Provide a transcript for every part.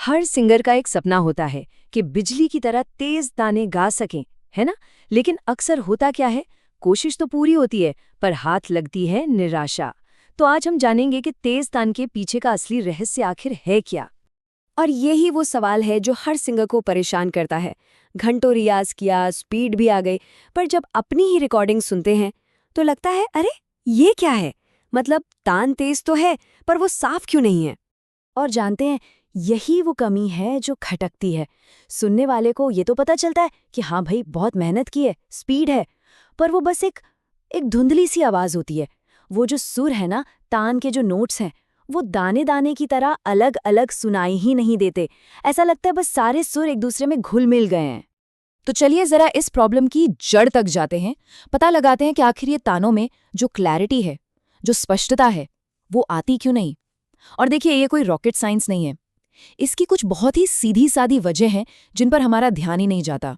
हर singer का एक सपना होता है कि बिजली की तरह तेज ताने गा सकें, है ना? लेकिन अक्सर होता क्या है, कोशिश तो पूरी होती है पर हाथ लगती है निराशा। तो आज हम जानेंगे कि तेज तान के पीछे का असली रहस्य आखिर है क्या। और यही वो सवाल है जो हर सिंगर को परेशान करता है। घंटों रियाज किया, स्पीड भी आ गई, पर जब अपनी ही रिकॉर्डिंग सुनते हैं तो लगता है अरे ये क्या है। मतलब तान तेज तो है पर वो साफ क्यों नहीं है। और जानते हैं, यही वो कमी है जो खटकती है। सुनने वाले को ये तो पता चलता है कि हाँ भाई बहुत मेहनत की है, स्पीड है, पर वो बस एक एक धुंधली सी आवाज होती है। वो जो सुर है ना, तान के जो नोट्स हैं, वो दाने दाने की तरह अलग अलग सुनाई ही नहीं देते। ऐसा लगता है बस सारे सुर एक दूसरे में घुल मिल गए हैं। तो चलिए जरा इस प्रॉब्लम की जड़ तक जाते हैं, पता लगाते हैं कि आखिर ये तानों में जो क्लैरिटी है, जो स्पष्टता है, वो आती क्यों नहीं। और देखिए, ये कोई रॉकेट साइंस नहीं है। इसकी कुछ बहुत ही सीधी सादी वजह हैं जिन पर हमारा ध्यान ही नहीं जाता।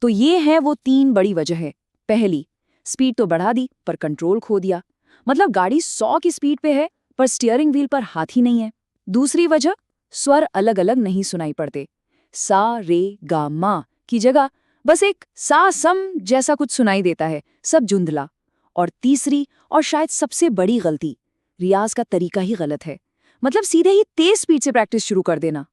तो ये हैं वो 3 बड़ी वजह। पहली, स्पीड तो बढ़ा दी पर कंट्रोल खो दिया। मतलब गाड़ी 100 की स्पीड पे है पर स्टीयरिंग व्हील पर हाथ ही नहीं है। दूसरी वजह, स्वर अलग अलग नहीं सुनाई पड़ते। सा रे गा मा की जगह बस एक सा सम जैसा कुछ सुनाई देता है, सब धुंधला। और तीसरी और शायद सबसे बड़ी गलती, रियाज का तरीका ही गलत है। मतलब सीधे ही तेज स्पीड से प्रैक्टिस शुरू कर देना।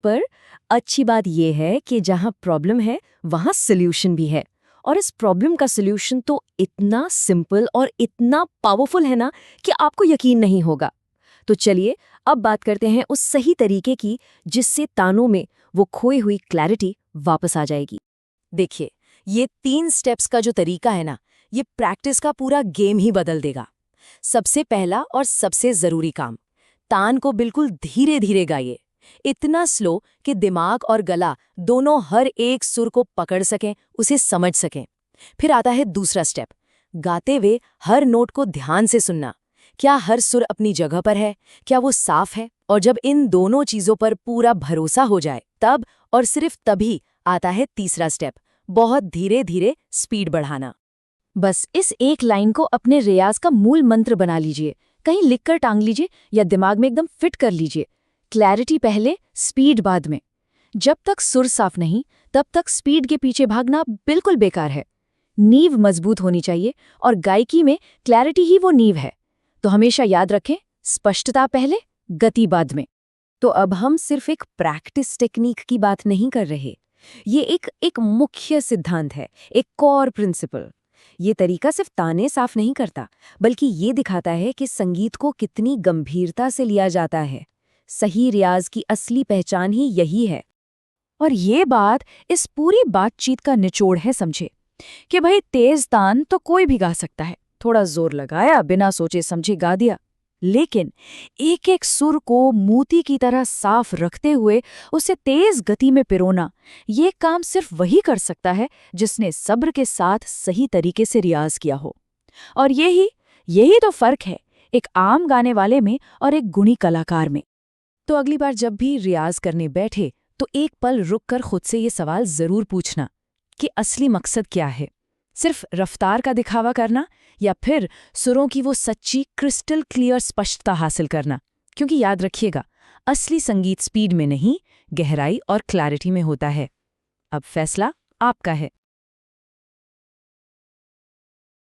पर अच्छी बात यह है कि जहां प्रॉब्लम है वहां सॉल्यूशन भी है। और इस प्रॉब्लम का सॉल्यूशन तो इतना सिंपल और इतना पावरफुल है ना कि आपको यकीन नहीं होगा। तो चलिए अब बात करते हैं उस सही तरीके की जिससे तानों में वो खोई हुई क्लैरिटी वापस आ जाएगी। देखिए, ये 3 स्टेप्स का जो तरीका है ना, ये प्रैक्टिस का पूरा गेम ही बदल देगा। सबसे पहला और सबसे जरूरी काम, तान को बिल्कुल धीरे धीरे गाइए। इतना स्लो कि दिमाग और गला दोनों हर एक सुर को पकड़ सकें, उसे समझ सकें। फिर आता है दूसरा स्टेप, गाते हुए हर नोट को ध्यान से सुनना। क्या हर सुर अपनी जगह पर है, क्या वो साफ है। और जब इन दोनों चीजों पर पूरा भरोसा हो जाए, तब और सिर्फ तभी आता है तीसरा स्टेप, बहुत धीरे धीरे स्पीड बढ़ाना। बस इस एक लाइन को अपने रियाज का मूल मंत्र बना लीजिए, कहीं लिखकर टांग लीजिए या दिमाग में एकदम फिट कर लीजिए। क्लैरिटी पहले, स्पीड बाद में। जब तक सुर साफ नहीं, तब तक स्पीड के पीछे भागना बिल्कुल बेकार है। नींव मजबूत होनी चाहिए और गायकी में क्लैरिटी ही वो नींव है। तो हमेशा याद रखें, स्पष्टता पहले, गति बाद में। तो अब हम सिर्फ एक प्रैक्टिस टेक्निक की बात नहीं कर रहे। ये एक मुख्य सिद्धांत है, एक कोर प्रिंसिपल। ये तरीका सिर्फ ताने साफ नहीं करता, बल्कि ये दिखाता है कि संगीत को कितनी गंभीरता से लिया जाता है। सही रियाज की असली पहचान ही यही है। और ये बात इस पूरी बातचीत का निचोड़ है, समझे कि भाई तेज तान तो कोई भी गा सकता है, थोड़ा जोर लगाया, बिना सोचे समझे गा दिया। लेकिन एक एक सुर को मोती की तरह साफ रखते हुए उसे तेज गति में पिरोना, ये काम सिर्फ वही कर सकता है जिसने सब्र के साथ सही तरीके से रियाज किया हो। और यही तो फर्क है एक आम गाने वाले में और एक गुणी कलाकार में। तो अगली बार जब भी रियाज करने बैठे तो एक पल रुककर खुद से ये सवाल जरूर पूछना कि असली मकसद क्या है। सिर्फ रफ्तार का दिखावा करना या फिर सुरों की वो सच्ची क्रिस्टल क्लियर स्पष्टता हासिल करना। क्योंकि याद रखिएगा, असली संगीत स्पीड में नहीं, गहराई और क्लैरिटी में होता है। अब फैसला आपका है।